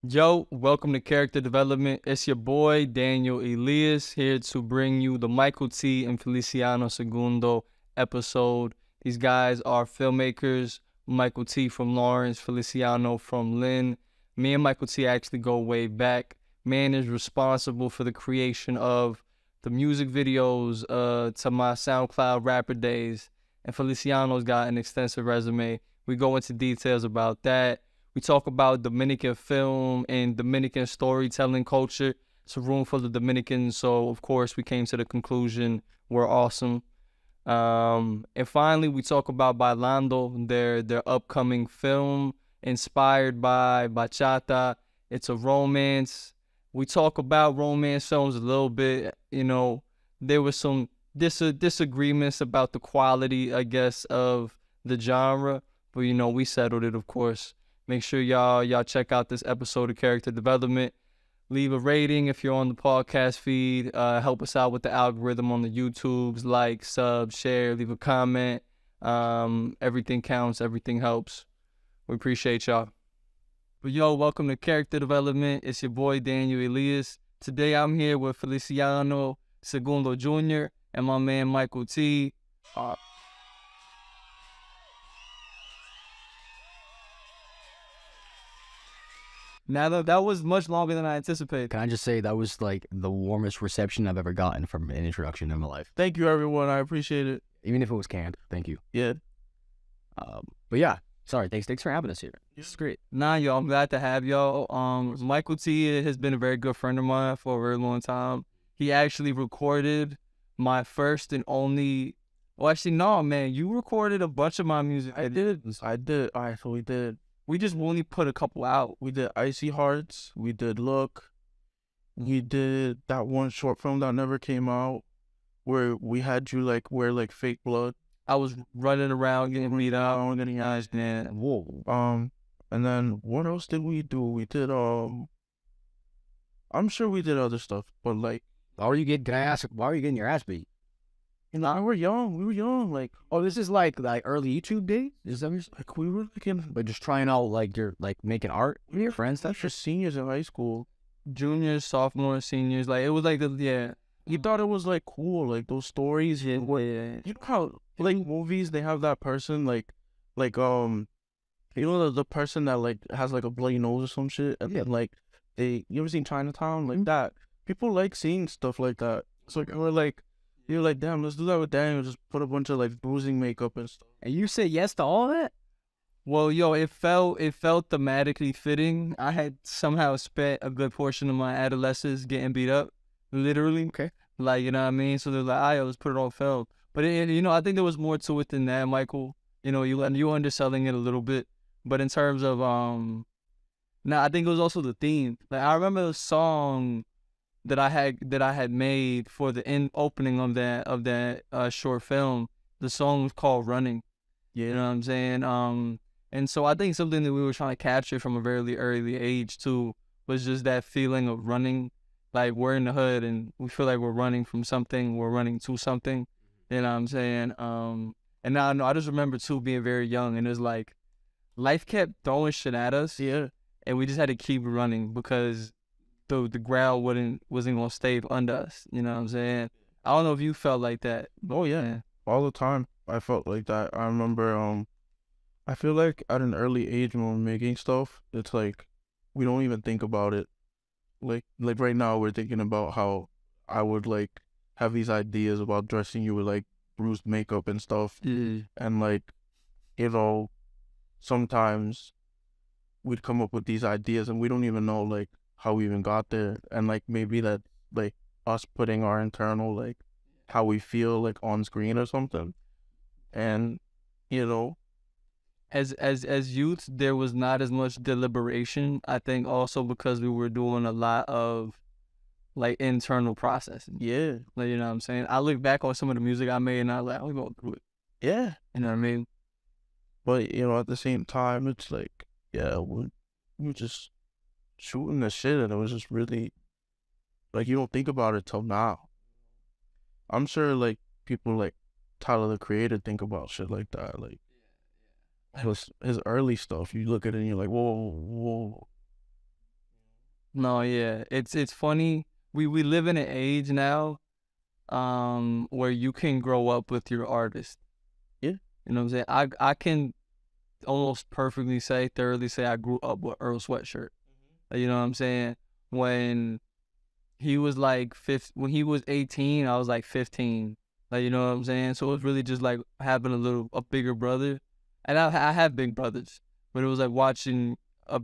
Yo, welcome to Character Development. It's your boy Daniel Elias here to bring you the Michael T. and Feliciano Segundo episode. These guys are filmmakers. Michael T. from Lawrence, Feliciano from Lynn. Me and Michael T. actually go way back. Man is responsible for the creation of the music videos to my SoundCloud rapper days. And Feliciano's got an extensive resume. We go into details about that. We talk about Dominican film and Dominican storytelling culture. It's a room full of Dominicans, so of course we came to the conclusion we're awesome. And finally, we talk about Bailando, their upcoming film inspired by bachata. It's a romance. We talk about romance films a little bit. There was some disagreements about the quality, I guess, of the genre, but we settled it, of course. Make sure y'all check out this episode of Character Development. Leave a rating if you're on the podcast feed. Help us out with the algorithm on the YouTubes. Like, sub, share, leave a comment. Everything counts. Everything helps. We appreciate y'all. But yo, welcome to Character Development. It's your boy Daniel Elias. Today I'm here with Feliciano Segundo Jr. and my man Michael T. Now that was much longer than I anticipated. Can I just say that was like the warmest reception I've ever gotten from an introduction in my life. Thank you, everyone. I appreciate it. Even if it was canned. Thank you. Yeah. But yeah, sorry. Thanks for having us here. It's great. Nah, yo, I'm glad to have y'all. Michael T has been a very good friend of mine for a very long time. He actually recorded my first and only. Well, actually, no, man, you recorded a bunch of my music. I did. All right, so we did. We just only put a couple out. We did Icy Hearts. We did Look. We did that one short film that never came out, where we had you like wear like fake blood. I was running around getting beat up. Getting eyes, man. Whoa. And then what else did we do? We did I'm sure we did other stuff, but like. Why were you getting your ass beat? We were young. Like, Oh, this is like early YouTube days? Is that what you're saying? like we were like in. Like just trying out like you're like making art with your friends? That's just seniors in high school. Juniors, sophomores, seniors. Like, it was like, You thought it was like cool, like those stories. Yeah. You know how like movies they have that person like the person that like has like a bloody nose or some shit, and then like you ever seen Chinatown like that? People like seeing stuff like that. So you're like, damn, let's do that with Daniel. Just put a bunch of like bruising makeup and stuff. And you said yes to all that? Well, yo, it felt thematically fitting. I had somehow spent a good portion of my adolescence getting beat up, literally. Okay. Like, you know what I mean? So they're like, "Ah, yo, let's put it on film." But I think there was more to it than that, Michael. You underselling it a little bit. But in terms of I think it was also the theme. Like, I remember the song that I had made for the opening of that short film. The song was called "Running." Yeah. You know what I'm saying? And so I think something that we were trying to capture from a very early age too was just that feeling of running. Like, we're in the hood and we feel like we're running from something, we're running to something. You know what I'm saying? And now I just remember too being very young, and it was like life kept throwing shit at us. Yeah. And we just had to keep running because the ground wasn't gonna stay under us. You know what I'm saying? I don't know if you felt like that. Oh yeah. All the time I felt like that. I remember I feel like at an early age when we're making stuff, it's like we don't even think about it. Like right now we're thinking about how I would like have these ideas about dressing you with like bruised makeup and stuff. And like, sometimes we'd come up with these ideas and we don't even know like how we even got there, and like maybe that like us putting our internal like how we feel like on screen or something. And as youth, there was not as much deliberation. I think also because we were doing a lot of like internal processing. yeah, Like, you know what I'm saying? I look back on some of the music I made and I like, I'm going through it. yeah. You know what I mean? But at the same time, it's like, yeah, we're just shooting the shit, and it was just really like you don't think about it till now. I'm sure like people like Tyler the Creator think about shit like that. Like his early stuff, you look at it and you're like, whoa, whoa. No, yeah. It's funny. We live in an age now where you can grow up with your artist. Yeah. You know what I'm saying? I can almost perfectly say, thoroughly say I grew up with Earl Sweatshirt. You know what I'm saying? When he was like when he was 18, I was like 15. Like, you know what I'm saying? So it was really just like having a bigger brother. And I have big brothers, but it was like watching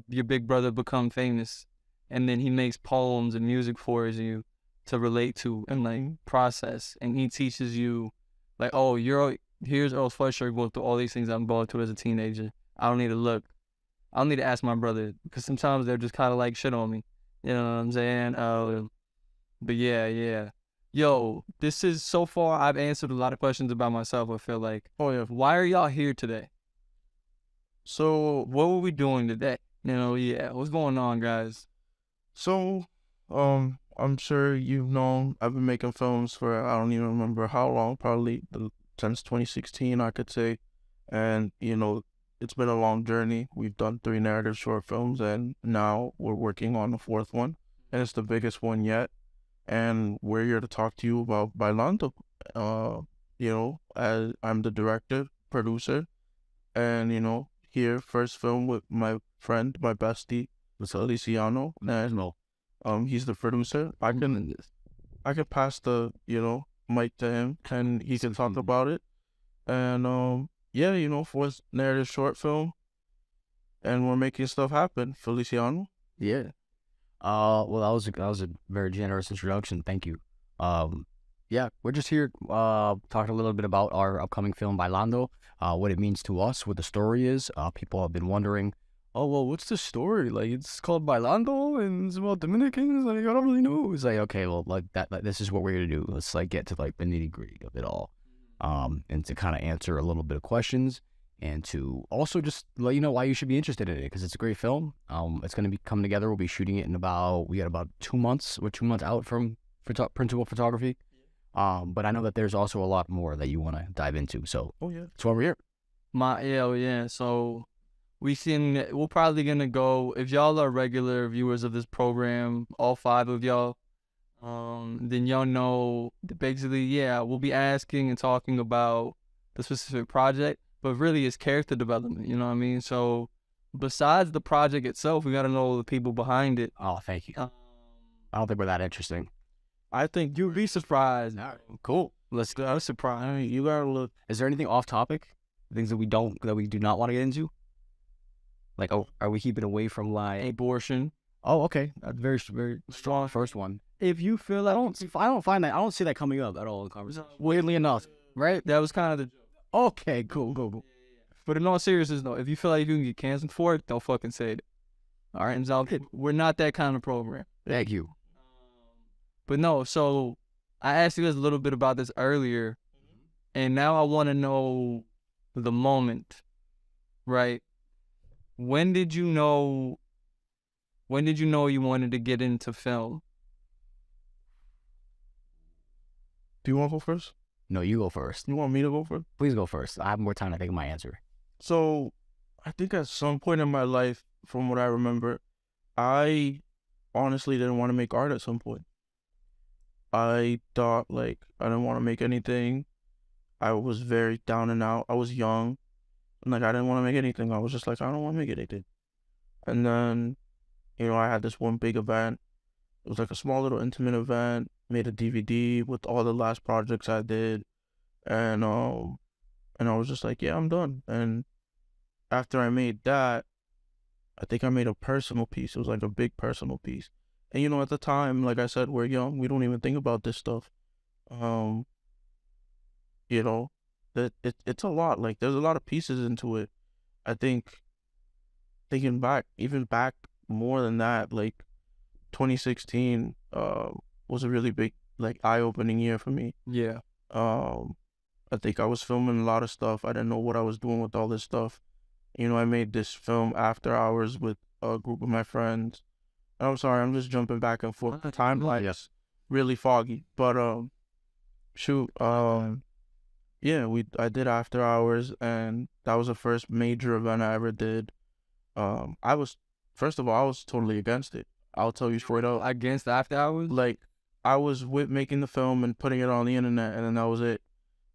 your big brother become famous, and then he makes poems and music for you to relate to and like process, and he teaches you like, oh, here's Earl Sweatshirt going through all these things I'm going through as a teenager. I don't need to look. I don't need to ask my brother because sometimes they're just kind of like shit on me. You know what I'm saying? But yeah, yeah. Yo, this is so far. I've answered a lot of questions about myself. I feel like. Oh yeah. Why are y'all here today? So What were we doing today? You know, yeah. What's going on, guys? So, I'm sure you've known I've been making films for I don't even remember how long, probably since 2016, I could say. And, it's been a long journey. We've done 3 narrative short films, and now we're working on the 4th one, and it's the biggest one yet. And we're here to talk to you about Bailando. As I'm the director, producer, and, here, first film with my friend, my bestie, Feliciano, and No. he's the producer. I can pass the mic to him, and he can talk about it. And yeah, fourth narrative short film, and we're making stuff happen. Feliciano. Yeah. Well, that was a very generous introduction. Thank you. Yeah, we're just here talking a little bit about our upcoming film Bailando, what it means to us, what the story is. People have been wondering, oh well, what's the story? Like it's called Bailando and it's about Dominicans. Like I don't really know. It's like okay, well, like that. Like, this is what we're here to do. Let's like get to like the nitty gritty of it all, and to kind of answer a little bit of questions. And to also just let you know why you should be interested in it because it's a great film. It's going to be coming together. We'll be shooting it we got about 2 months. We're 2 months out from principal photography. But I know that there's also a lot more that you want to dive into. So Oh yeah. that's why we're here. Yeah. So we're probably gonna go if y'all are regular viewers of this program, all 5 of y'all. Then y'all know that basically, yeah, we'll be asking and talking about the specific project, but really it's character development, you know what I mean? So besides the project itself, we gotta know the people behind it. Oh, thank you. I don't think we're that interesting. I think You'd be surprised. All right, cool. Let's go. I'm surprised. I mean, you gotta look. Is there anything off topic? Things that we do not want to get into? Like, oh, are we keeping away from like? Abortion. Oh, okay. That's very very strong first one. If you feel like I don't see that coming up at all in conversation. Weirdly enough, right? that was kind of the joke. Okay, cool. But in all seriousness, though, if you feel like you can get canceled for it, don't fucking say it. All right, and so we're not that kind of program. Thank you. But no, so I asked you guys a little bit about this earlier, and now I want to know the moment, right? When did you know you wanted to get into film? Do you want to go first? No, you go first. You want me to go first? Please go first. I have more time to think of my answer. So, I think at some point in my life, from what I remember, I honestly didn't want to make art at some point. I thought like I didn't want to make anything. I was very down and out. I was young, and like I didn't want to make anything. I was just like I don't want to make anything. And then, I had this one big event. It was like a small little intimate event. Made a DVD with all the last projects I did, and I was just like, yeah, I'm done. And after I made that, I think I made a personal piece. It was like a big personal piece. And at the time, like I said, we're young. We don't even think about this stuff. Um, that it's a lot. Like there's a lot of pieces into it. I think thinking back, even back more than that, like 2016 was a really big like eye-opening year for me. Yeah. I think I was filming a lot of stuff. I didn't know what I was doing with all this stuff. I made this film after hours with a group of my friends. I'm sorry, I'm just jumping back and forth. The timeline is really foggy, but yeah, I did after hours, and that was the first major event I ever did. First of all, I was totally against it. I'll tell you straight up. Against After Hours? Like, I was with making the film and putting it on the internet, and then that was it.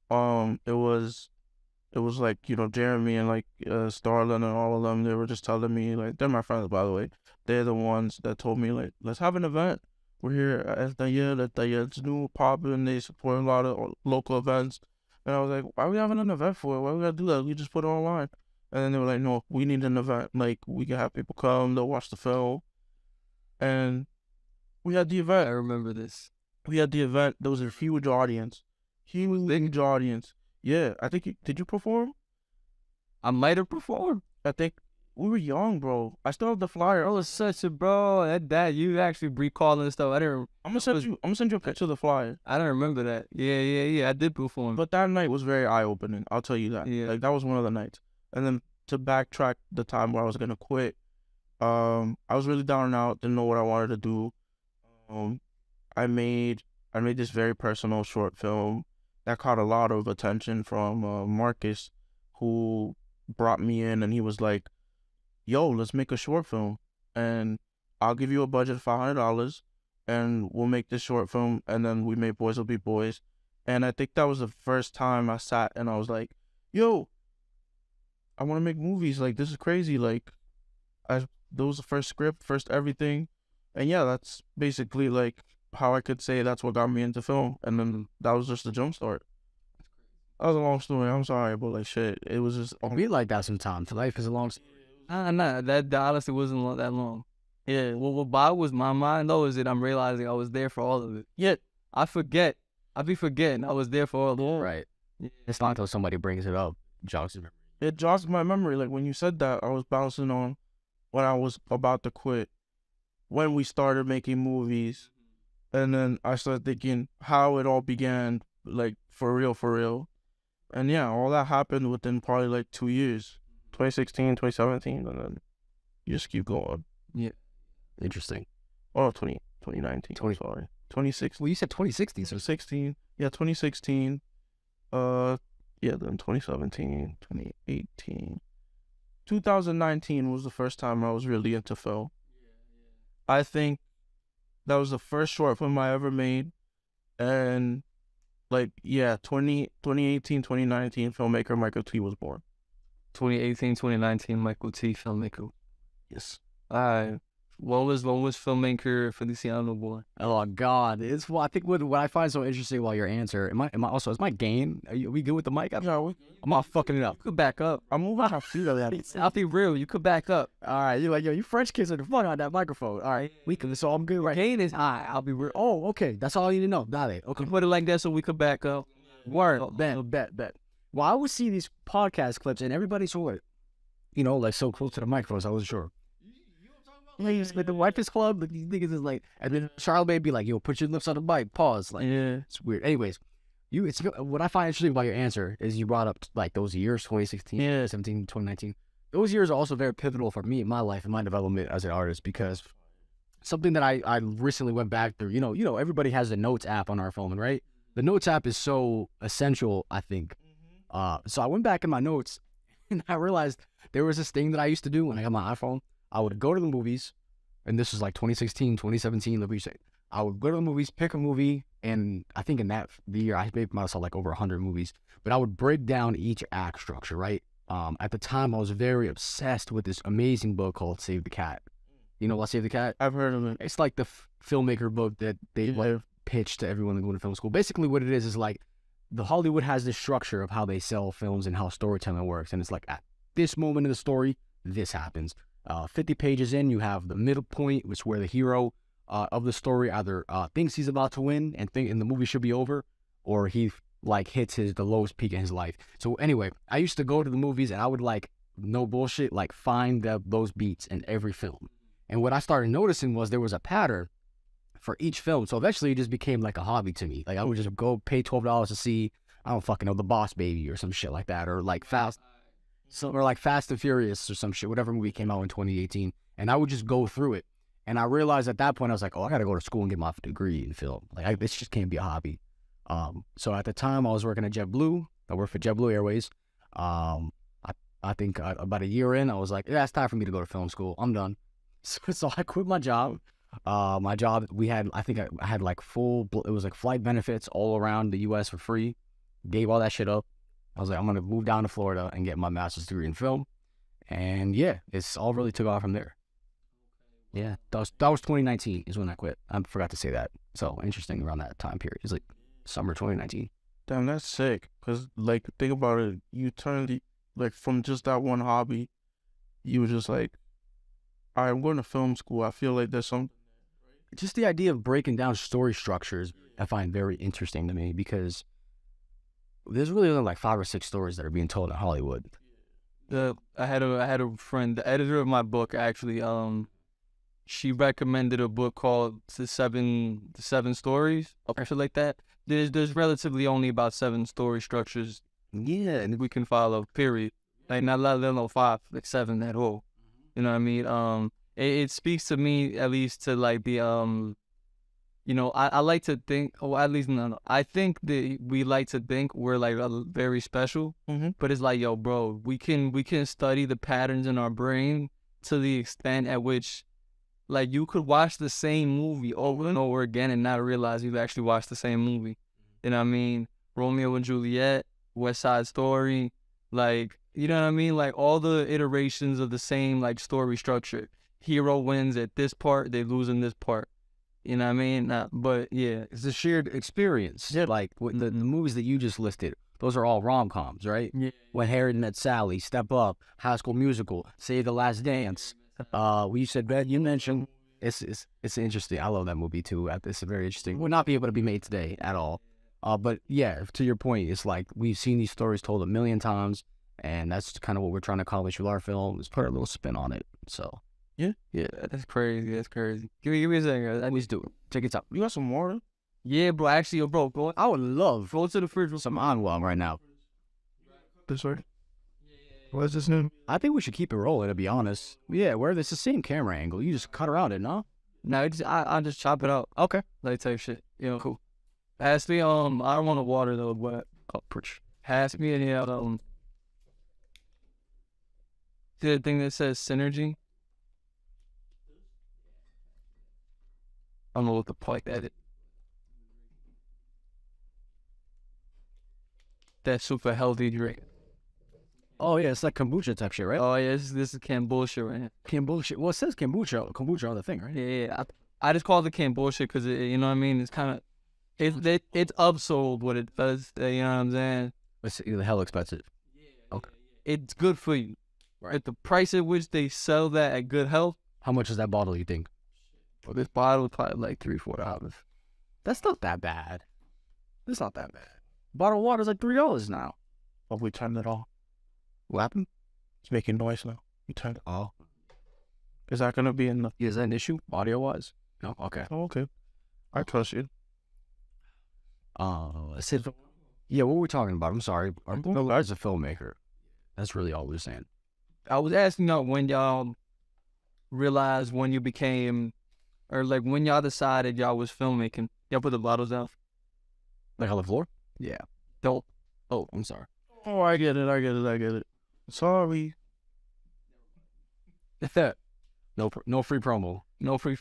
It was like, you know, Jeremy and like Starlin and all of them. They were just telling me, like, they're my friends, by the way. They're the ones that told me, like, let's have an event. We're here at it's new popping. They support a lot of local events. And I was like, why are we having an event for? Why we gotta do that? We just put it online. And then they were like, no, we need an event. Like, we can have people come, they'll watch the film. And we had the I event. remember this. We had the event. There was a huge audience. Huge audience. Yeah, I think did you perform? I might have performed. I think we were young, bro. I still have the flyer. I was such a bro. That you actually recalling stuff. I'm gonna send you a picture of the flyer. I don't remember that. Yeah. I did perform. But that night was very eye opening. I'll tell you that. Yeah. Like, that was one of the nights. And then to backtrack the time where I was gonna quit, I was really down and out. Didn't know what I wanted to do. I made this very personal short film that caught a lot of attention from Marcus, who brought me in, and he was like, yo, let's make a short film, and I'll give you a budget of $500, and we'll make this short film. And then we made Boys Will Be Boys. And I think that was the first time I sat and I was like, yo, I want to make movies. Like, this is crazy. Like, that was the first script, first everything. And yeah, that's basically like how I could say that's what got me into film. And then that was just the jump start. That was a long story. I'm sorry, but like, shit, it was just. We like that sometimes. Life is a long story. Nah, that honestly wasn't that long. Yeah, what boggles my mind though is that I'm realizing I was there for all of it. Yet I forget. I be forgetting I was there for all of it. Right. Yeah. It's not until somebody brings it up. Jogs your memory. it jogs my memory. Like, when you said that, I was bouncing on when I was about to quit, when we started making movies, and then I started thinking how it all began, like, for real. And yeah, all that happened within probably like 2 years, 2016, 2017, and then you just keep going. Yeah. Interesting. Oh, 2019. 20. Sorry. 2016. Well, you said 2016, so 16. Yeah, 2016. Yeah, then 2017, 2018. 2019 was the first time I was really into film. I think that was the first short film I ever made. And like, yeah, 2018, 2019, filmmaker Michael T was born. 2018, 2019, Michael T, filmmaker. Yes. Alright. When was filmmaker Feliciano born? oh god, it's I think what I find so interesting while your answer. Am I also is my game? Are we good with the mic? I'm not fucking it up. You could back up. I'm moving my feet of that. I'll be real. You could back up. All right, you're like, yo, you French kids are the fuck on that microphone. All right, we can. So I'm good, right? Gain is high. I'll be real. Oh, okay. That's all you need to know. Dale. Okay. Put it like that so we could back up. Word. Bet. Well, I would see these podcast clips and everybody's sort of, like so close to the microphone, so I wasn't sure. With the Wipers Club, like, these niggas is like, and then Charlemagne be like, yo, put your lips on the mic, pause. Like, Yeah. it's weird. Anyways, what I find interesting about your answer is you brought up like those years, 2016, 17, 2019. Those years are also very pivotal for me in my life and my development as an artist, because something that I recently went back through, everybody has the Notes app on our phone, right? The Notes app is so essential, I think. So I went back in my notes and I realized there was this thing that I used to do when I got my iPhone. I would go to the movies, and this was like 2016, 2017, let me say. I would go to the movies, pick a movie, and I think in the year, I made myself like over 100 movies, but I would break down each act structure, right? At the time, I was very obsessed with this amazing book called Save the Cat. You know what Save the Cat? I've heard of it. It's like the filmmaker book that they like pitch to everyone that go to film school. Basically, what it is like the Hollywood has this structure of how they sell films and how storytelling works, and it's like at this moment in the story, this happens. 50 pages in, you have the middle point, which is where the hero of the story either thinks he's about to win and the movie should be over, or he like hits the lowest peak in his life. So anyway, I used to go to the movies and I would like, no bullshit, like find those beats in every film. And what I started noticing was there was a pattern for each film. So eventually it just became like a hobby to me. Like I would just go pay $12 to see, I don't fucking know, The Boss Baby or some shit like that, or like Fast and Furious or some shit, whatever movie came out in 2018. And I would just go through it. And I realized at that point, I was like, oh, I got to go to school and get my degree in film. Like, this just can't be a hobby. So at the time, I was working at JetBlue. I worked for JetBlue Airways. I think about a year in, I was like, yeah, it's time for me to go to film school. I'm done. So I quit my job. My job, I had like it was like flight benefits all around the U.S. for free. Gave all that shit up. I was like, I'm gonna move down to Florida and get my master's degree in film. And yeah, it's all really took off from there. Yeah, that was 2019 is when I quit. I forgot to say that. So interesting around that time period. It's like summer 2019. Damn, that's sick. Cause like think about it, you turned like from just that one hobby, you were just like, all right, I'm going to film school. I feel like there's some. Just the idea of breaking down story structures, I find very interesting to me because there's really only like 5 or 6 stories that are being told in Hollywood. I had a friend, the editor of my book actually. She recommended a book called The Seven Stories or something like that. There's relatively only about 7 story structures. Yeah, and we can follow. Period. Like not let alone 5, like 7 at all. You know what I mean? It speaks to me at least to like the I like to think, or at least no, I think that we like to think we're like very special, but it's like, yo, bro, we can study the patterns in our brain to the extent at which, like, you could watch the same movie over and over again and not realize you've actually watched the same movie. You know what I mean? Romeo and Juliet, West Side Story, like, you know what I mean? Like all the iterations of the same like story structure. Hero wins at this part, they lose in this part. You know what I mean? But yeah, it's a shared experience. Yeah. Like the movies that you just listed, those are all rom-coms, right? Yeah. When Harry Met Sally, Step Up, High School Musical, Save the Last Dance. You said, Ben, you mentioned it's interesting. I love that movie too. It's very interesting. Would not be able to be made today at all. But yeah, to your point, it's like we've seen these stories told a million times, and that's kind of what we're trying to accomplish with our film is put a little spin on it. So yeah, that's crazy. That's crazy. Give me a second. I Please do it. Take it up. You got some water? Yeah, bro. Actually, yo, bro, I would love go to the fridge with some Anwam right now. This way. What's this new? I think we should keep it rolling, to be honest. Yeah, where it's the same camera angle. You just cut around it, no? No, I just chop it out. Okay. Like type shit. You know, cool. Pass me I don't want the water though, but pass me any the thing that says synergy. I don't know what the fuck that is. That super healthy drink. Oh yeah, it's like kombucha type shit, right? Oh yeah, this is kombucha right here. Kombucha. Well, it says kombucha on the thing, right? Yeah. I just call it kombucha because you know what I mean. It's kind of it's upsold what it does. You know what I'm saying? It's hell expensive. Okay. It's good for you. Right. At the price at which they sell that at Good Health. How much is that bottle, you think? Well, this bottle is probably like $3-4. That's not that bad. It's not that bad. Bottle of water is like $3 now. Oh, we turned it off. What happened? It's making noise now. We turned it off. Is that gonna be enough? Is that an issue, audio-wise? No? Okay. Oh, okay. I trust you. Yeah, what were we talking about? I'm sorry. As a filmmaker. That's really all we're saying. I was asking y'all when y'all realized when you became, or like when y'all decided y'all was filmmaking. Y'all put the bottles out. Like on the floor? Yeah. Don't. Oh, I'm sorry. Oh, I get it. Sorry. No free promo. No free.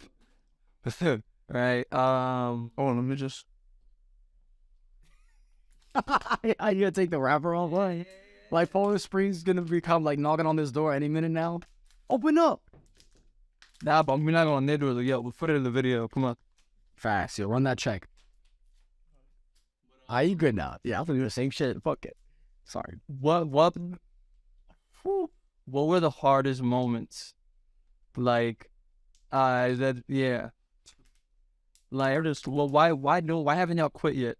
Right. Oh, let me just. You gotta take the wrapper off. What? Like Poland Springs gonna become like knocking on this door any minute now. Open up. Nah, but we're not gonna do it. Yo, we'll put it in the video. Come on. Fast. You'll run that check. Are you good now? Yeah, I'm gonna do the same shit. Fuck it. Sorry. What were the hardest moments? Like, Like, why haven't y'all quit yet?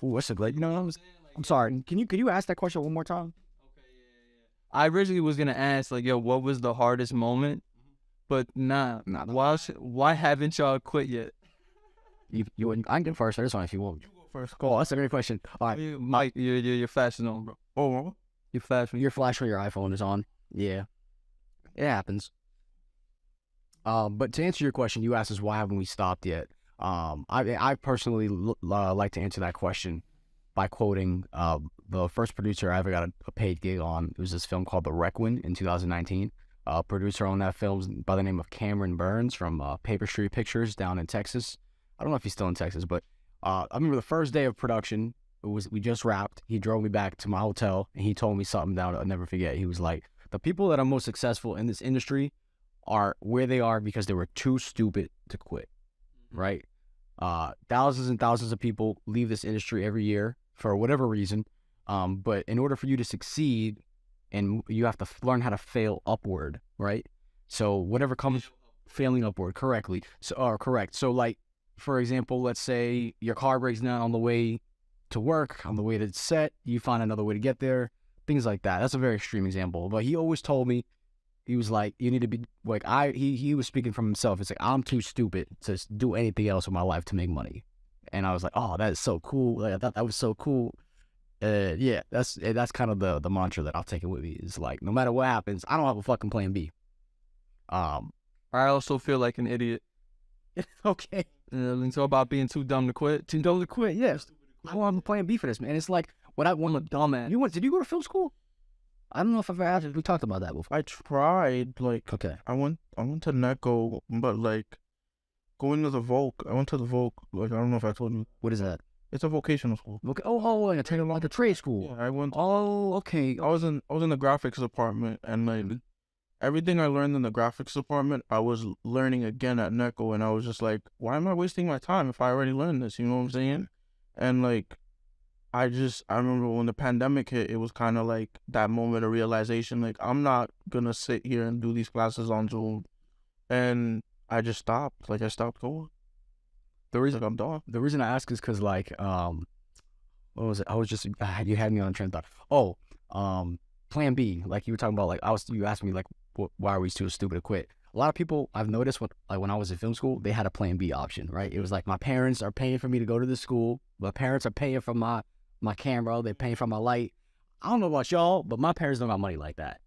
Ooh, that's a great. You know what I'm saying? I'm sorry. Can you ask that question one more time? Okay, yeah. I originally was gonna ask like, yo, what was the hardest moment? But nah. Why haven't y'all quit yet? You I can go first. I just want if you want. You go first. Oh, that's a great question. All right, Mike, your flash is on, bro. Oh, Your flash. Your flash on your iPhone is on. Yeah, it happens. But to answer your question, you asked us why haven't we stopped yet? I personally like to answer that question by quoting the first producer I ever got a paid gig on. It was this film called The Requiem in 2019. producer on that film by the name of Cameron Burns from Paper Street Pictures down in Texas. I don't know if he's still in Texas, but I remember the first day of production. We just wrapped. He drove me back to my hotel, and he told me something that I'll never forget. He was like, "The people that are most successful in this industry are where they are because they were too stupid to quit." Right? Thousands and thousands of people leave this industry every year for whatever reason. But in order for you to succeed, and you have to learn how to fail upward, right? So whatever comes, failing upward correctly. Correct. So like, for example, let's say your car breaks down on the way to work, on the way to set, you find another way to get there, things like that. That's a very extreme example. But he always told me, he was like, you need to be like, he was speaking from himself. It's like, I'm too stupid to do anything else in my life to make money. And I was like, oh, that is so cool. Like, I thought that was so cool. Yeah, that's kind of the mantra that I'll take it with me. Is like, no matter what happens, I don't have a fucking plan B. I also feel like an idiot. Okay. It's all about being too dumb to quit. Too dumb to quit. Yes. I don't have a plan B for this, man. It's like what I want. I'm a dumbass. Did you go to film school? I don't know if I've ever asked if we talked about that before. I tried, like, Okay. I went to NECO, but like going to the Volk, I went to the Volk, like, I don't know if I told you. What is that? It's a vocational school. Okay. Like a trade school. Yeah, I went. Oh, okay. I was in the graphics department, and like everything I learned in the graphics department, I was learning again at NECO, and I was just like, why am I wasting my time if I already learned this? You know what I'm saying? And like, I remember when the pandemic hit, it was kind of like that moment of realization, like, I'm not gonna sit here and do these classes on Zoom, and I just stopped. Like, I stopped going. The reason I'm done. The reason I ask is because, like, what was it? I was just you had me on a train of thought. Plan B. Like you were talking about, like you asked me like, why are we too stupid to quit? A lot of people I've noticed when I was in film school, they had a plan B option, right? It was like, my parents are paying for me to go to this school. My parents are paying for my camera. They're paying for my light. I don't know about y'all, but my parents don't got money like that.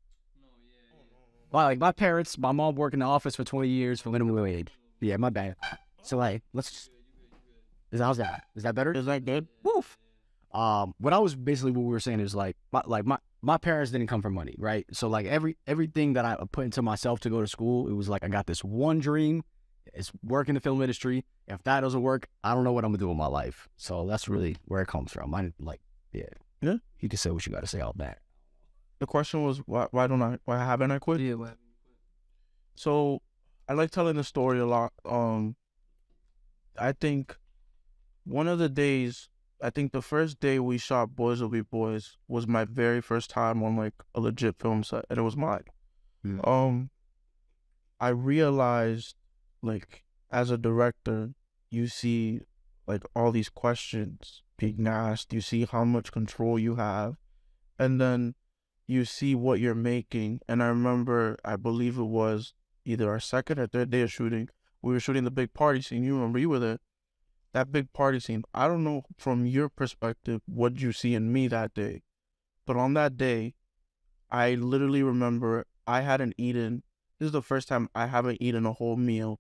Well, like my parents, my mom worked in the office for 20 years for minimum wage. Yeah, my bad. So like, how's that? Is that better? Is that good? Woof. What we were saying is like, my parents didn't come from money, right? So like everything that I put into myself to go to school, it was like, I got this one dream. It's work in the film industry. If that doesn't work, I don't know what I'm gonna do with my life. So that's really where it comes from. Yeah. You can say what you got to say all that. The question was, why haven't I quit? Yeah, what? So I like telling the story a lot. I think the first day we shot Boys Will Be Boys was my very first time on like a legit film set, and it was mine. Yeah. I realized, like, as a director, you see like all these questions being asked, you see how much control you have, and then you see what you're making. And I remember, I believe it was either our second or third day of shooting, we were shooting the big party scene. You remember, you were there. That big party scene. I don't know from your perspective what you see in me that day, but on that day, I literally remember I hadn't eaten. This is the first time I haven't eaten a whole meal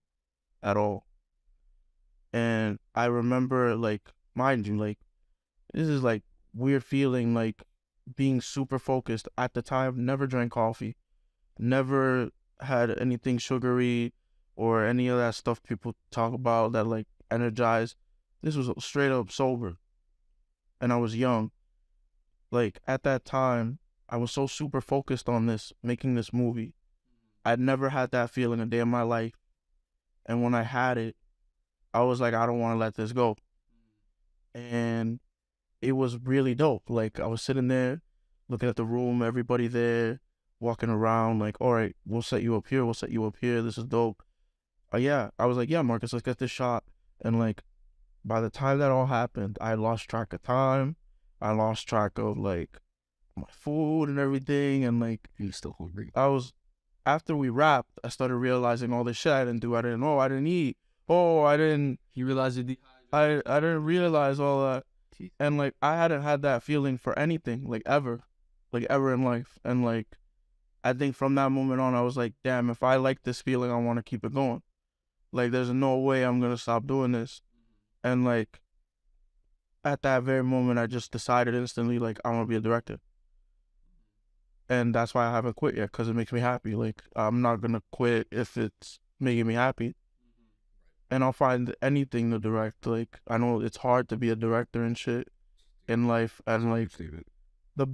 at all. And I remember, like, mind you, like, this is like weird feeling, like being super focused at the time. Never drank coffee, never had anything sugary or any of that stuff people talk about that like energize. This was straight up sober, and I was young. Like, at that time, I was so super focused on this, making this movie. I'd never had that feeling a day in my life, and when I had it, I was like, I don't want to let this go. And it was really dope. Like, I was sitting there, looking at the room, everybody there, walking around, like, all right, we'll set you up here, this is dope. Yeah, I was like, yeah, Marcus, let's get this shot. And like, by the time that all happened, I lost track of time. I lost track of like my food and everything. And like, You still hungry? After we wrapped, I started realizing all this shit I didn't do. I didn't eat. I didn't. You realize it. I didn't realize all that. And like, I hadn't had that feeling for anything, like ever in life. And like, I think from that moment on, I was like, damn, if I like this feeling, I want to keep it going. Like, there's no way I'm gonna stop doing this. And like, at that very moment, I just decided instantly, like, I want to be a director. and that's why I haven't quit yet, because it makes me happy. Like, I'm not gonna quit if it's making me happy, and I'll find anything to direct. Like, I know it's hard to be a director and shit in life, and like the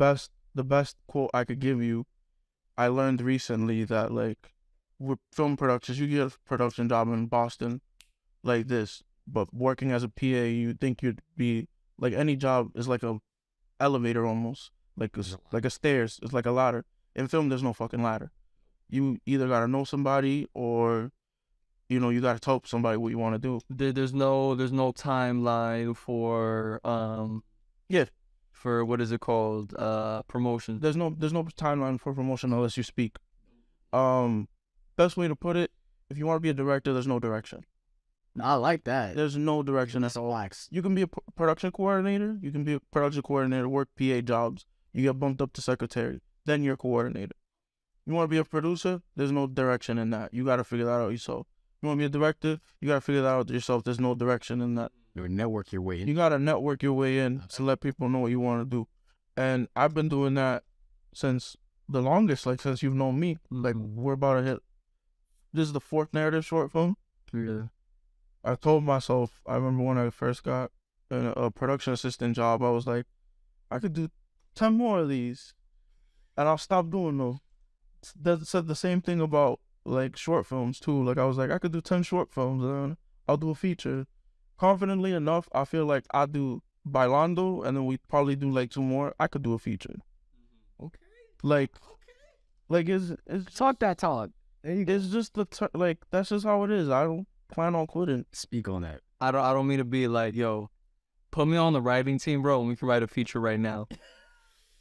best quote I could give you, I learned recently that like with film productions, you get a production job in Boston like this, but working as a PA, you think you'd be like any job is like a elevator almost, like a stairs. It's like a ladder. In film, there's no fucking ladder. You either gotta know somebody or you gotta tell somebody what you want to do. There's no timeline for Yeah, for what is it called, promotion. there's no timeline for promotion unless you speak. Best way to put it, if you want to be a director, there's no direction. I like that. There's no direction. That's relaxed. You can be a production coordinator. You can be a production coordinator, work PA jobs. You get bumped up to secretary. Then you're a coordinator. You want to be a producer? There's no direction in that. You got to figure that out yourself. You want to be a director? You got to figure that out yourself. There's no direction in that. You network your way in. You got to network your way in to let people know what you want to do. And I've been doing that since the longest, like since you've known me. Like, we're about to hit. This is the 4th narrative short film. Yeah. I told myself, I remember when I first got a production assistant job, I was like, I could do 10 more of these and I'll stop doing them. That said the same thing about like short films too. Like, I was like, I could do 10 short films and I'll do a feature. Confidently enough, I feel like I do Bailando and then we probably do like 2 more. I could do a feature. Okay. Like it's Talk that talk. it's just like that's just how it is. I don't plan on quitting. Speak on that. I don't mean to be like, yo, put me on the writing team, bro, and we can write a feature right now.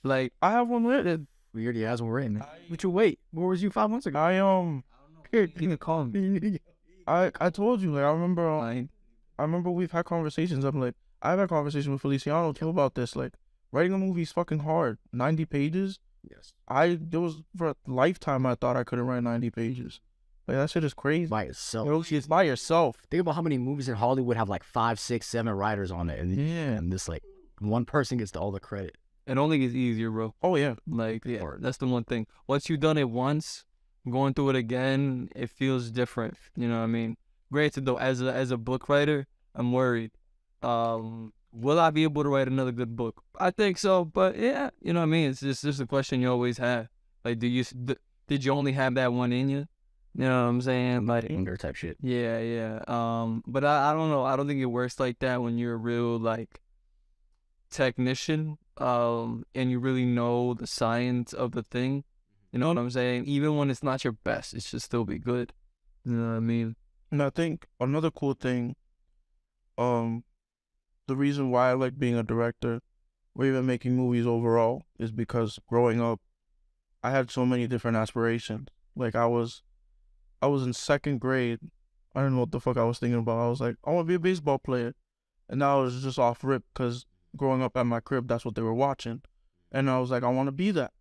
Like, I have one written. We already has one written. But you wait. Where was you 5 months ago? here, even call me. I told you, like, I remember Fine. I remember we've had conversations. I'm like, I've had conversations with Feliciano too about this. Like, writing a movie is fucking hard. 90 pages. Yes. There was for a lifetime I thought I couldn't write 90 pages. Like, that shit is crazy. By yourself. It's by yourself. Think about how many movies in Hollywood have like 5, 6, 7 writers on it, and this like one person gets all the credit. It only gets easier, bro. Oh yeah. Like, yeah, Hard. that's the one thing. Once you've done it once, going through it again, it feels different. You know what I mean? Granted, though, as a book writer, I'm worried. Will I be able to write another good book? I think so, but yeah, you know what I mean? It's just a question you always have. Like, did you only have that one in you? You know what I'm saying? Like, Anger type shit. yeah. But I don't know. I don't think it works like that when you're a real like technician. And you really know the science of the thing. You know what I'm saying? Even when it's not your best, it should still be good. You know what I mean? And I think another cool thing, the reason why I like being a director or even making movies overall is because growing up, I had so many different aspirations. Like, I was in 2nd grade. I don't know what the fuck I was thinking about. I was like, I want to be a baseball player. And now I was just off rip because growing up at my crib, that's what they were watching. And I was like, I want to be that.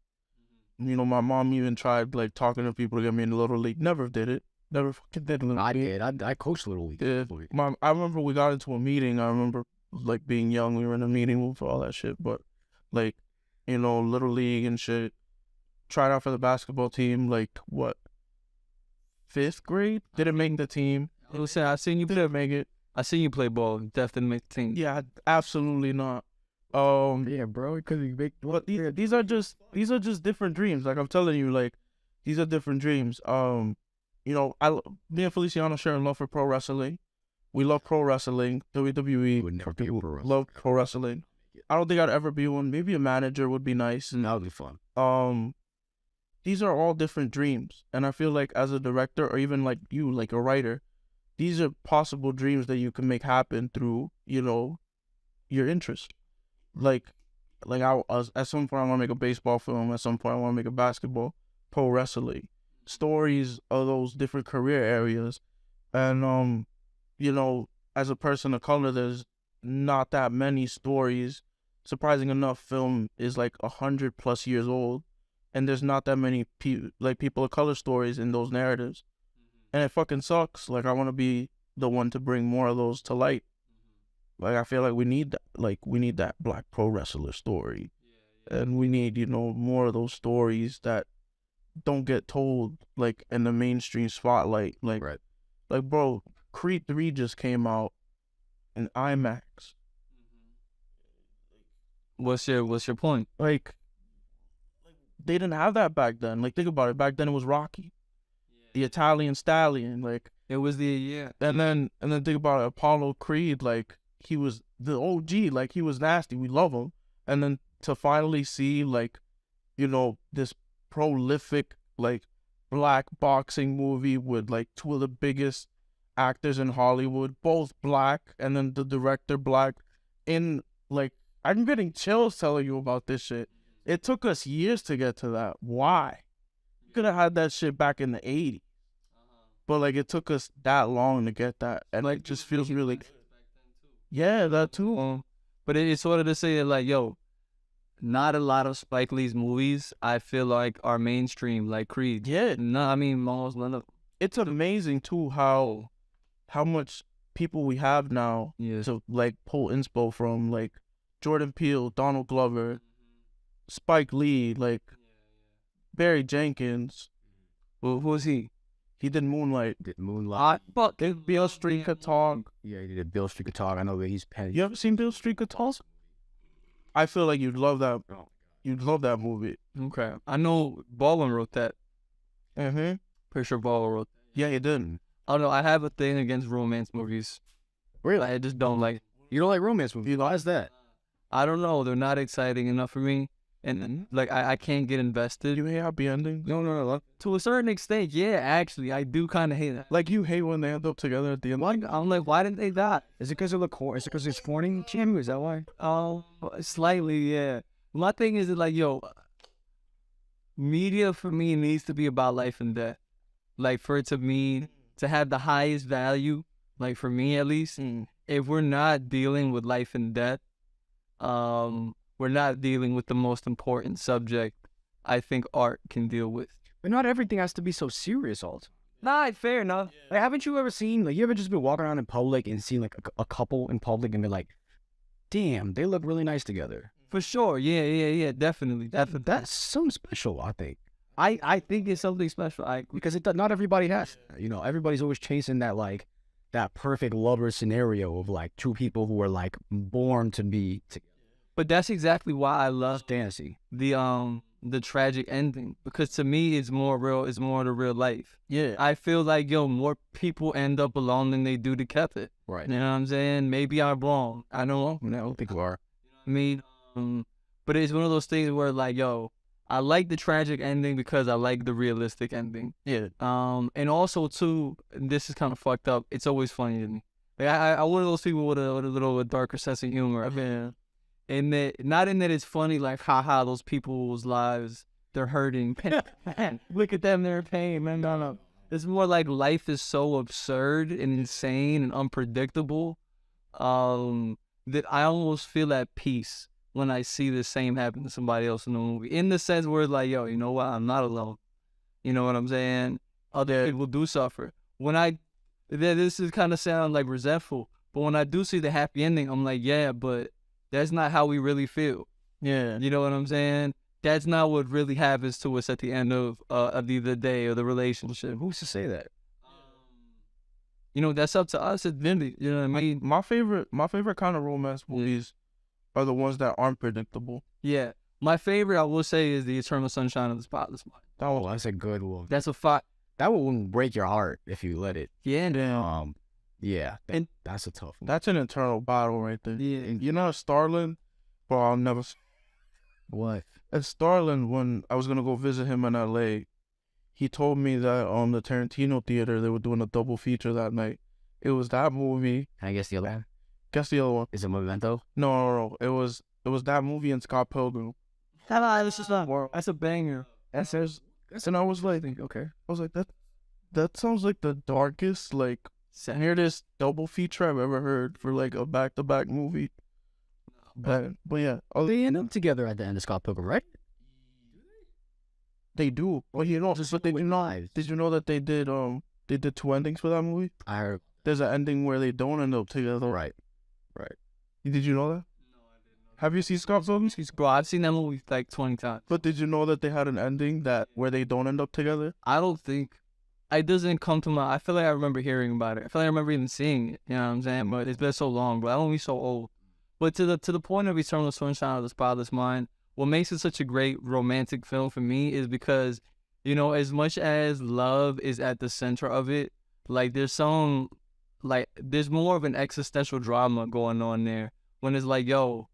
You know, my mom even tried like talking to people to get me in the Little League. Never did it. Never fucking did Little I League. did. I coached Little League. Yeah. I remember we got into a meeting. I remember like being young. We were in a meeting for all that shit. But like, you know, Little League and shit. Tried out for the basketball team. Like, what? 5th grade? Didn't make the team. Listen, I seen you Didn't make it. I seen you play ball. Definitely make the team. Yeah, absolutely not. Yeah, bro. Because you make. But these are just different dreams. Like, I'm telling you, like, these are different dreams. You know, me and Feliciano share a love for pro wrestling. We love pro wrestling. WWE. Would never be able to wrestle. Love pro wrestling. I don't think I'd ever be one. Maybe a manager would be nice. That would be fun. These are all different dreams, and I feel like as a director or even like you, like a writer, these are possible dreams that you can make happen through, you know, your interest. Like at some point I want to make a baseball film. At some point I want to make a basketball, pro wrestling, stories of those different career areas, and you know, as a person of color, there's not that many stories. Surprising enough, film is like 100+ years old, and there's not that many people of color stories in those narratives, and it fucking sucks. Like, I want to be the one to bring more of those to light. Like, I feel like we need that. Like, we need that black pro wrestler story. and we need, you know, more of those stories that don't get told like in the mainstream spotlight. Right. Like bro, Creed 3 just came out in IMAX. What's your point? Like they didn't have that back then. Like think about it. Back then it was Rocky, the Italian Stallion. Like It was the and then think about it, Apollo Creed. Like he was the OG. Like he was nasty. We love him. And then to finally see like, you know, this prolific like black boxing movie with like two of the biggest actors in Hollywood, both black, and then the director black. In like, I'm getting chills telling you about this shit. It took us years to get to that. Why? We could have had that shit back in the 80s. But like it took us that long to get that. And like just feels really, yeah, that too. But it's sort of to say that like, yo, not a lot of Spike Lee's movies I feel like are mainstream like Creed. Yeah. No, I mean almost none of. It's amazing too how much people we have now to like pull inspo from, like Jordan Peele, Donald Glover, Spike Lee, like Barry Jenkins. Well, who is he? He did Moonlight. Fuck. Beale Street Could Talk. Yeah, he did Bill Street Could Talk. I know that he's petty. You ever seen Beale Street Could Talk? I feel like you'd love that. You'd love that movie. Okay. I know Baldwin wrote that. Mm-hmm. Pretty sure Baldwin wrote that. Yeah, he did. I don't know. I have a thing against romance movies. Really? I just don't like. You don't like romance movies? Why is that? I don't know. They're not exciting enough for me. And like I can't get invested. You hate happy endings? No. To a certain extent, yeah, actually, I do kind of hate that. Like you hate when they end up together at the end. Like, I'm like, why didn't they die? Is it because of the core? Is it because it's corny? Jimmy, is that why? Slightly, yeah. My thing is that, like, yo, media for me needs to be about life and death. Like, for it to mean to have the highest value, like for me at least, if we're not dealing with life and death, we're not dealing with the most important subject I think art can deal with. But not everything has to be so serious all the time. Nah, fair enough. Like, haven't you ever seen, like, you ever just been walking around in public and seen, like, a couple in public and be like, damn, they look really nice together? For sure. Yeah, definitely. That's something special, I think. I think it's something special. Because not everybody has, you know, everybody's always chasing that, like, that perfect lover scenario of, like, two people who are, like, born to be together. But that's exactly why I love Fantasy. The tragic ending, because to me it's more real. It's more the real life. Yeah. I feel like, yo, more people end up alone than they do together. Right. You know what I'm saying? Maybe I'm wrong. I don't know. I don't think you are. I mean, but it's one of those things where, like, yo, I like the tragic ending because I like the realistic ending. Yeah. And also too, and this is kind of fucked up. It's always funny to me. Like I'm one of those people with a little darker sense of humor. I mean, and that not in that it's funny, like haha, those people's lives they're hurting. Man, look at them, they're in pain, man. No. It's more like life is so absurd and insane and unpredictable, that I almost feel at peace when I see the same happen to somebody else in the movie. In the sense where it's like, yo, you know what? I'm not alone. You know what I'm saying? Other people do suffer. This is kind of sound like resentful, but when I do see the happy ending, I'm like, yeah, but that's not how we really feel. Yeah. You know what I'm saying? That's not what really happens to us at the end of the day or the relationship. Who's to say that? You know, that's up to us at the end. You know what I mean? My favorite kind of romance movies are the ones that aren't predictable. Yeah. My favorite, I will say, is The Eternal Sunshine of the Spotless Mind. Oh, that's a good one. That's a fight. That one wouldn't break your heart if you let it. Yeah. Yeah. And that's a tough one. That's an internal battle right there. Yeah. You know, Starlin, bro, I'll never. What? At Starlin, when I was gonna go visit him in L.A., he told me that on the Tarantino Theater they were doing a double feature that night. It was that movie. Can I guess the other one? Guess the other one. Is it Memento? No. It was that movie and Scott Pilgrim. This is not. That's a banger. And I was like, Okay. I was like, that sounds like the darkest, like, weirdest double feature I've ever heard for like a back-to-back movie. But yeah, They end up together at the end of Scott Pilgrim, right? they do. But you know, but they do not. Did you know that they did two endings for that movie? I heard. There's an ending where they don't end up together. Right. Did you know that? Have you seen Scott Pilgrim? Bro, I've seen that movie like 20 times. But did you know that they had an ending that where they don't end up together? I don't think it doesn't come to my. I feel like I remember hearing about it. I feel like I remember even seeing it. You know what I'm saying? But it's been so long. But I don't be so old. But to the point of Eternal Sunshine of the Spotless Mind, what makes it such a great romantic film for me is because, you know, as much as love is at the center of it, like there's more of an existential drama going on there. When it's like, yo,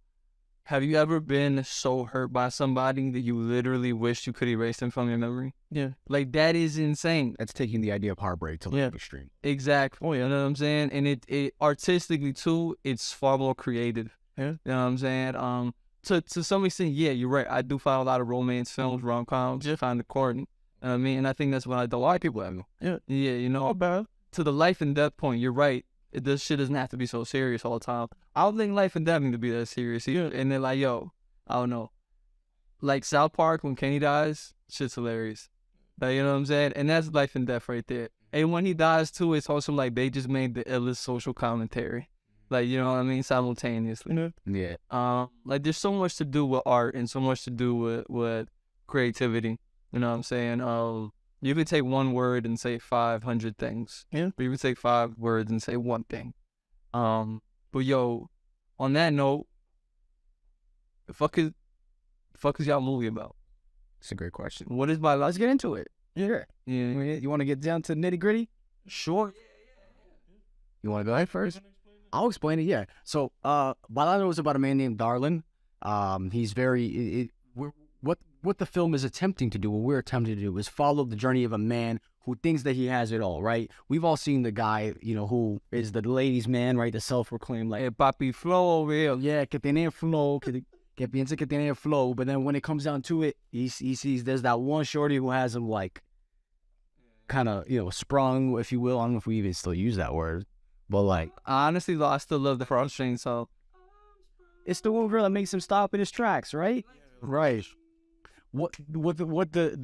have you ever been so hurt by somebody that you literally wish you could erase them from your memory? Yeah. Like, that is insane. That's taking the idea of heartbreak to the extreme. Exactly. Oh, yeah. You know what I'm saying? And it artistically, too, it's far more creative. Yeah. You know what I'm saying? To some extent, yeah, you're right. I do find a lot of romance films, rom-coms, kind of corny. You know what I mean? And I think that's what a lot of people have. Yeah. Yeah, you know? Not bad. To the life and death point, you're right. This shit doesn't have to be so serious all the time. I don't think life and death need to be that serious either. And they're like, yo, I don't know. Like South Park, when Kenny dies, shit's hilarious. Like, you know what I'm saying? And that's life and death right there. And when he dies too, it's also like they just made the illest social commentary. Like, you know what I mean? Simultaneously. Yeah. Like there's so much to do with art and so much to do with creativity. You know what I'm saying? You can take one word and say 500 things. Yeah. But you can take 5 words and say one thing. But yo, on that note, the fuck is y'all movie about? It's a great question. What is my life? Let's get into it. Yeah. Yeah. You want to get down to the nitty gritty? Sure. You want to go ahead first? I'll explain it. Yeah. So, Bailando is about a man named Darlin. He's what the film is attempting to do, what we're attempting to do, is follow the journey of a man who thinks that he has it all, right? We've all seen the guy, you know, who is the ladies' man, right? The self-proclaimed, like, Papi Flow over here. yeah, que tiene flow, que piensa que tiene flow. But then when it comes down to it, he sees there's that one shorty who has him, like, kind of, you know, sprung, if you will. I don't know if we even still use that word. But, like, Honestly, though, I still love the front string, so. it's the one girl that makes him stop in his tracks, right? Right. What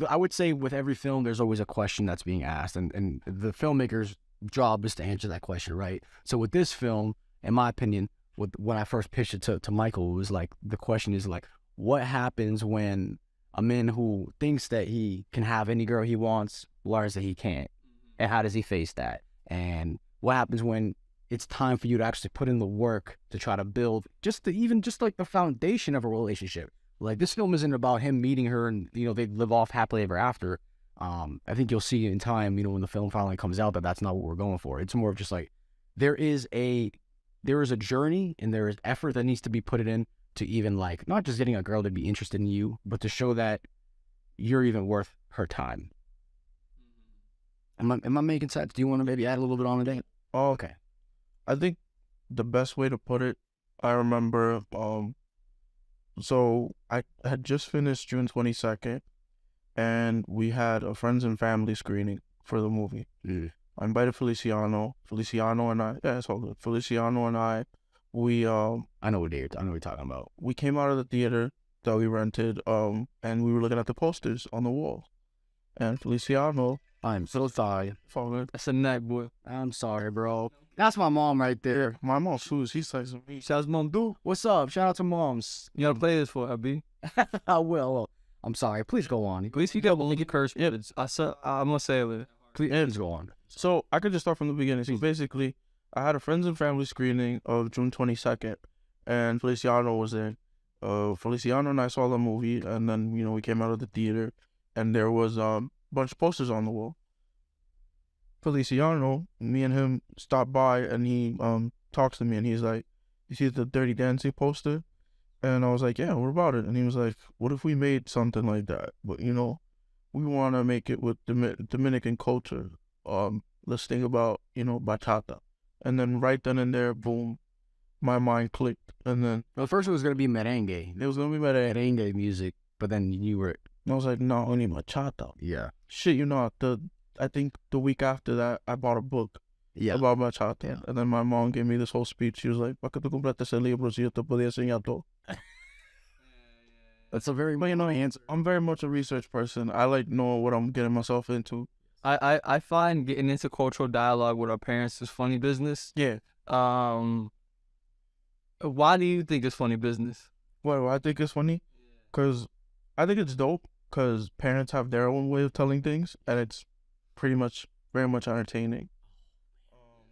I would say with every film, there's always a question that's being asked, and the filmmaker's job is to answer that question, right? So with this film, in my opinion, when I first pitched it to Michael, it was like, the question is like, what happens when a man who thinks that he can have any girl he wants learns that he can't, and how does he face that? And what happens when it's time for you to actually put in the work to try to build just like the foundation of a relationship? Like, this film isn't about him meeting her and, you know, they live off happily ever after. I think you'll see in time, you know, when the film finally comes out, that that's not what we're going for. It's more of just like, there is a journey and there is effort that needs to be put in to even, like, not just getting a girl to be interested in you, but to show that you're even worth her time. Am I making sense? Do you want to maybe add a little bit on to that? Oh, Okay. I think the best way to put it, I remember, so I had just finished June 22nd, and we had a friends and family screening for the movie. Mm. I invited Feliciano and I, yeah, it's all good. Feliciano and I, we I know what you're talking about. we came out of the theater that we rented, and we were looking at the posters on the wall, and Feliciano, I'm so sorry. followed. That's a night, boy. I'm sorry, bro. That's my mom right there. My mom, Suze, he's texting me. Shouts Mom Do. What's up? Shout out to moms. You gotta play this for her, B. I will. I'm sorry. Please go on. At least you got one link curse. Yeah, I'm gonna say it. Please go on. So I could just start from the beginning. So basically, I had a friends and family screening of June 22nd, and Feliciano was there. Feliciano and I saw the movie, and then, you know, we came out of the theater, and there was a bunch of posters on the wall. Feliciano, me and him stopped by, and he talks to me, and he's like, "You see the Dirty Dancing poster?" And I was like, "Yeah, what about it?" And he was like, "What if we made something like that? But, you know, we want to make it with Dominican culture. Let's think about, you know, bachata." And then right then and there, boom, my mind clicked. And then Well, first it was gonna be merengue. it was gonna be merengue. Music, but then you were And I was like, "No, I need bachata." yeah Shit, you know, I think the week after that, I bought a book about bachata. Yeah. And then my mom gave me this whole speech. She was like, "¿Para qué tú compraste ese libro si yo te podía enseñar todo?" That's a very answer. I'm very much a research person. I like knowing what I'm getting myself into. I find getting into cultural dialogue with our parents is funny business. Yeah. Why do you think it's funny business? What I think is funny, cause I think it's dope, cause parents have their own way of telling things, and it's pretty much very much entertaining.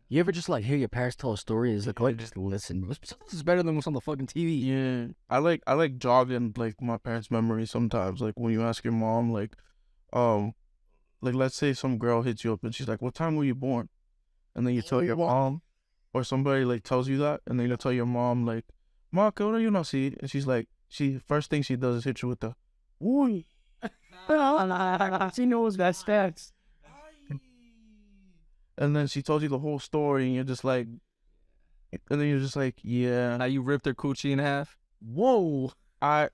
You ever just like hear your parents tell a story? It's like, like just listen. This is better than what's on the fucking TV. Yeah, I like jogging like my parents' memories sometimes. Like when you ask your mom, um, like let's say some girl hits you up and she's like, "What time were you born?" And then you tell your mom, or somebody like tells you that, and then you tell your mom like, "Ma, ¿qué hora yo nací?" And she's like, she first thing she does is hit you with the, "Uy." She knows that stats. And then she told you the whole story, and you're just like, and then you're just like, yeah. Now you ripped her coochie in half. Whoa. I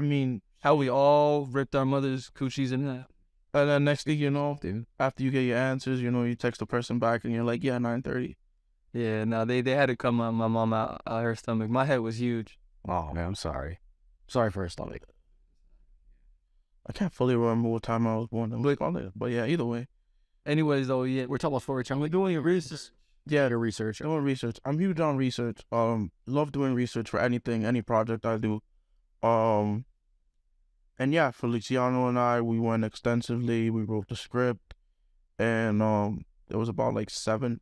mean, How we all ripped our mother's coochies in half. and then next thing you know, Dude. after you get your answers, you know, you text the person back, and you're like, yeah, 9:30. Yeah, no, they had to come on my mom out her stomach. My head was huge. Oh man, I'm sorry. Sorry for her stomach. I can't fully remember what time I was born. I'm like on it, but yeah, either way, Anyways, though, yeah, We're talking about story time. We're doing your research. yeah, Your research. doing research. I'm huge on research. Love doing research for anything, any project I do. And yeah, Feliciano and I, we went extensively. We wrote the script, and there was about like 7.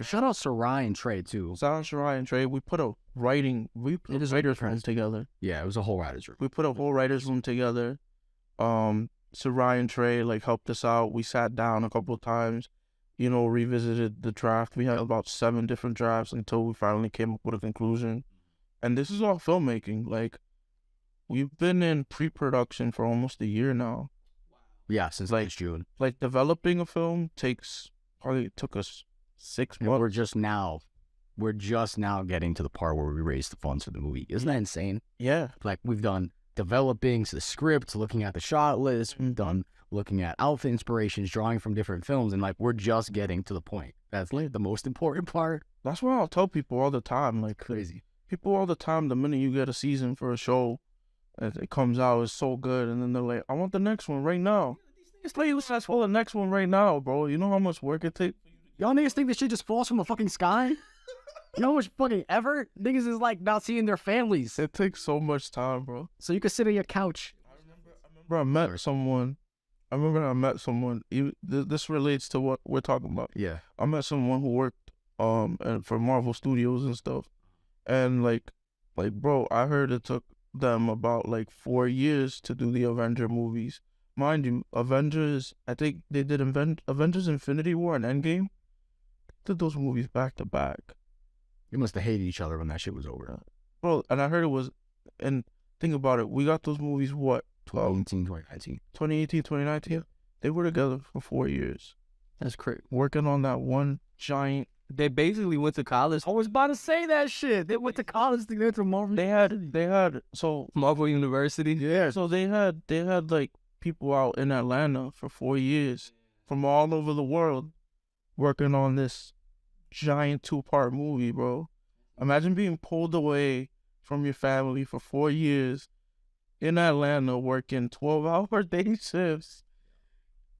Shout out Sarai and Trey too. Sound Shirai and Trey, we put a writers room together. Yeah, it was a whole writer's room. We put a whole writers room together. Sarai and Trey like helped us out. We sat down a couple of times, you know, revisited the draft. We had about 7 different drafts until we finally came up with a conclusion. And this is all filmmaking. Like, we've been in pre-production for almost a year now. Yeah, since Like- last June. Like, developing a film took us 6 And months. we're just now getting to the part where we raise the funds for the movie. Isn't that insane? Yeah. Like we've done developing the script, looking at the shot list, we've done looking at outfit inspirations, drawing from different films, and like we're just getting to the point. That's like the most important part. That's what I'll tell people all the time. Like, Crazy. people all the time, the minute you get a season for a show, it comes out, it's so good, and then they're like, I want the next one right now. It's like, let's ask for the next one right now, bro. You know how much work it takes? Y'all niggas think this shit just falls from the fucking sky? You know how much fucking ever? Niggas is like not seeing their families. It takes so much time, bro. So you can sit on your couch. Bro, I met someone. This relates to what we're talking about. Yeah. I met someone who worked and for Marvel Studios and stuff, and like bro, I heard it took them about like 4 years to do the Avenger movies. Mind you, Avengers, I think they did Avengers Infinity War and Endgame. Did those movies back to back. You must have hated each other when that shit was over. Bro, and I heard it was, and think about it, we got those movies, what, 2018, 2019. 2018, 2019? They were together for 4 years, That's crazy. working on that one giant. They basically went to college. I was about to say that shit. They went to college to go to Marvel. They had, so, Marvel University. Yeah. so they had like people out in Atlanta for 4 years from all over the world working on this giant 2-part movie, bro. Imagine being pulled away from your family for 4 years in Atlanta working 12-hour day shifts.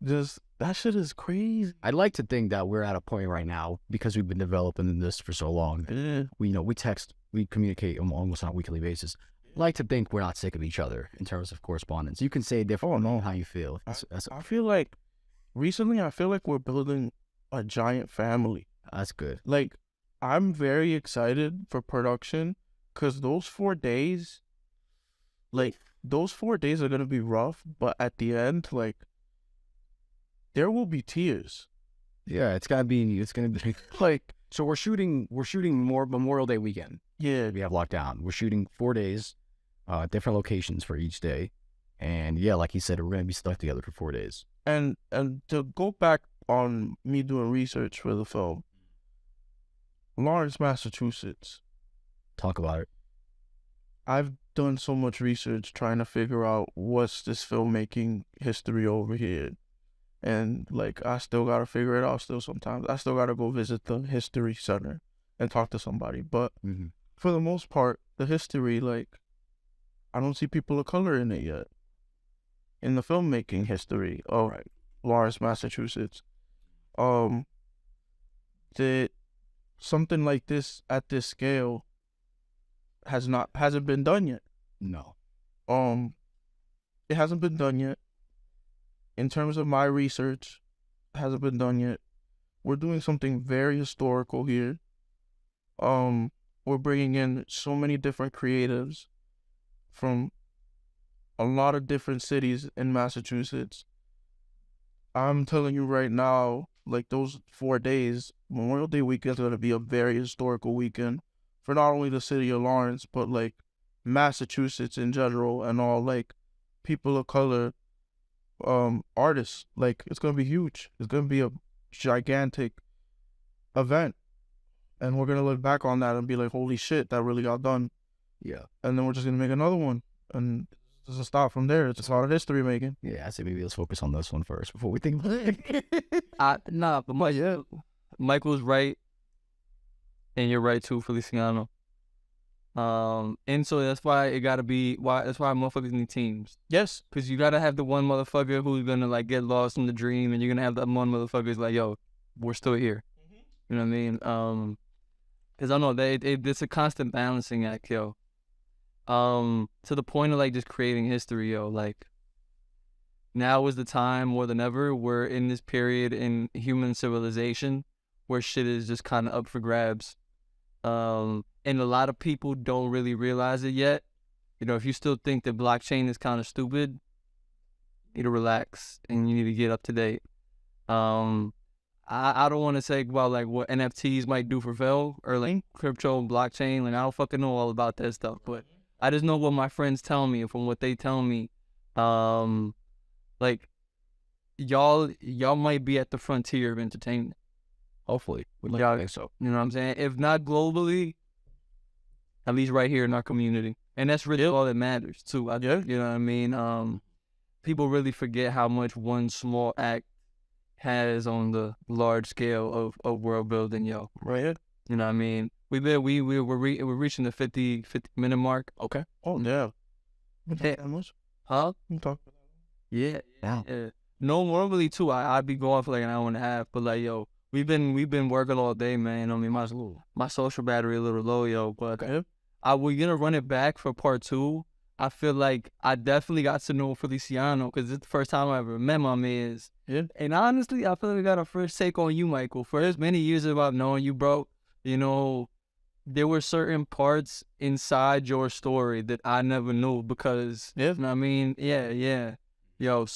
Just, that shit is crazy. I'd like to think that we're at a point right now because we've been developing this for so long. Yeah. We text, we communicate almost on a weekly basis. I'd like to think we're not sick of each other in terms of correspondence. You can say different how you feel. I feel like recently we're building a giant family. That's good. Like, I'm very excited for production because those 4 days, are going to be rough, but at the end, like, there will be tears. Yeah, it's gonna be Like, so we're shooting more Memorial Day weekend. yeah, We have lockdown. We're shooting 4 days, different locations for each day. And yeah, like he said, we're gonna be stuck together for 4 days. and to go back on me doing research for the film, Lawrence, Massachusetts. Talk about it. I've done so much research trying to figure out what's this filmmaking history over here. And like, I still gotta figure it out still sometimes. I still gotta go visit the history center and talk to somebody. But for the most part, the history, like, I don't see people of color in it yet. In the filmmaking history of Lawrence, Massachusetts. That something like this at this scale hasn't been done yet. No. It hasn't been done yet. In terms of my research, it hasn't been done yet. We're doing something very historical here. We're bringing in so many different creatives from a lot of different cities in Massachusetts. I'm telling you right now, like those 4 days, Memorial Day weekend is going to be a very historical weekend for not only the city of Lawrence, but like Massachusetts in general and all like people of color, artists. Like it's going to be huge. It's going to be a gigantic event. And we're going to look back on that and be like, holy shit, that really got done. Yeah. And then we're just going to make another one. And it doesn't stop from there. It's a lot of history making. Yeah, I say maybe let's focus on this one first before we think about it. But Michael's right, and you're right too, Feliciano. And so that's why it gotta be that's why motherfuckers need teams. Yes. Cause you gotta have the one motherfucker who's gonna like get lost in the dream, and you're gonna have the one motherfucker who's like, yo, we're still here. You know what I mean? Cause I know it's a constant balancing act, yo. To the point of like just creating history, yo. Like now is the time more than ever. We're in this period in human civilization where shit is just kind of up for grabs. And a lot of people don't really realize it yet. You know, if you still think that blockchain is kind of stupid, you need to relax and you need to get up to date. I don't want to say about like what NFTs might do for Phil or like crypto and blockchain. Like I don't fucking know all about that stuff, but I just know what my friends tell me, and from what they tell me, like y'all might be at the frontier of entertainment. Hopefully. We'd like Yeah. to think so. You know what I'm saying? If not globally, at least right here in our community. And that's really all that matters too. You know what I mean? People really forget how much one small act has on the large scale of world building, yo. Right here. You know what I mean? We're reaching the 50 minute mark. Okay. Oh, yeah. Hey. How much? Huh? You talk. Yeah. Yeah. No, normally too, I'd be going for like an hour and a half, but like, yo, we've been working all day, man. I mean, my social battery a little low, yo, but we're gonna run it back for part 2. I feel like I definitely got to know Feliciano because it's the first time I ever met my mans. Yeah. And honestly, I feel like we got a first take on you, Michael. For as many years as I've known you, bro, you know, there were certain parts inside your story that I never knew because, you know what I mean? Yeah. Yo,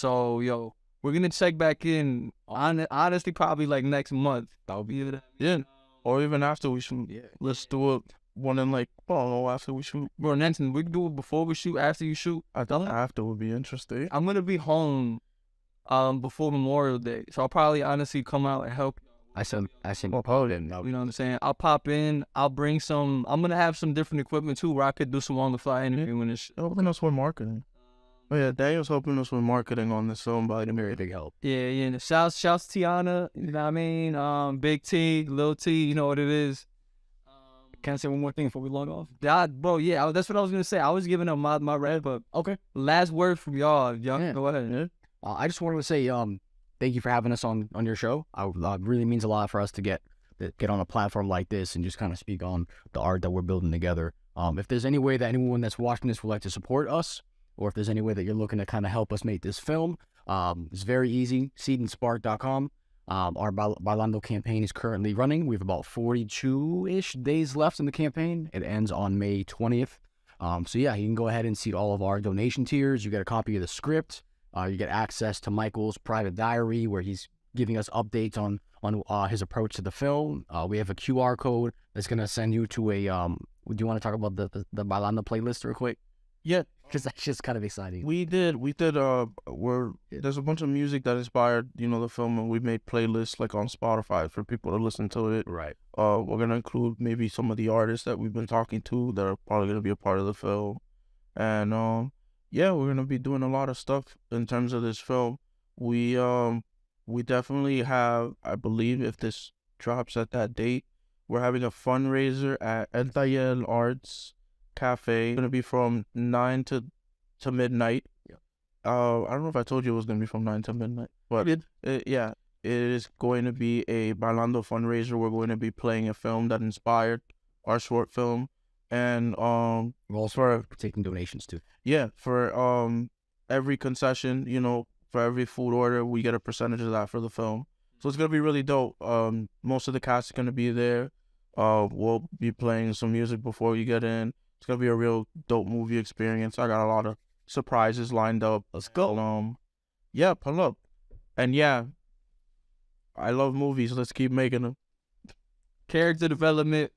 we're going to check back in, honestly, probably like next month. That'll be it. Yeah. Or even after we shoot. Yeah. Let's do it one in like, I don't know, after we shoot. Bro, Nancy, we can do it before we shoot, after you shoot. I thought after would be interesting. I'm going to be home before Memorial Day. So I'll probably honestly come out and help. I said, You know what I'm saying? I'll pop in. I'll bring some. I'm gonna have some different equipment too, where I could do some on the fly interview when it's helping us with marketing. Oh yeah, Daniel's helping us with marketing on this film, by the very big help. Yeah. Shouts to Tiana. You know what I mean? Big T, Lil T. You know what it is. Can I say one more thing before we log off? Bro, yeah, that's what I was gonna say. I was giving up my red, but okay. Last word from y'all. Y'all go ahead. Yeah. I just wanted to say, thank you for having us on your show. It really means a lot for us to get on a platform like this and just kind of speak on the art that we're building together. If there's any way that anyone that's watching this would like to support us, or if there's any way that you're looking to kind of help us make this film, it's very easy. seedandspark.com. Our Bailando campaign is currently running. We have about 42-ish days left in the campaign. It ends on May 20th. So yeah, you can go ahead and see all of our donation tiers. You get a copy of the script. You get access to Michael's private diary where he's giving us updates on his approach to the film. We have a QR code that's going to send you to a, do you want to talk about the Bailando playlist real quick? Yeah. Because that's just kind of exciting. We did, there's a bunch of music that inspired, the film, and we made playlists like on Spotify for people to listen to it. Right. We're going to include maybe some of the artists that we've been talking to that are probably going to be a part of the film. And, yeah, we're gonna be doing a lot of stuff in terms of this film. We definitely have, I believe, if this drops at that date, we're having a fundraiser at El Taller Arts Cafe. It's gonna be from 9 to midnight. Yeah. I don't know if I told you it was gonna be from 9 to midnight, but it is going to be a Bailando fundraiser. We're going to be playing a film that inspired our short film, And We're also taking donations too. yeah, for every concession, you know, for every food order, we get a percentage of that for the film. So it's gonna be really dope. Most of the cast is gonna be there. We'll be playing some music before you get in. It's gonna be a real dope movie experience. I got a lot of surprises lined up. Let's go. Yeah, pull up. And yeah, I love movies. Let's keep making them. Character development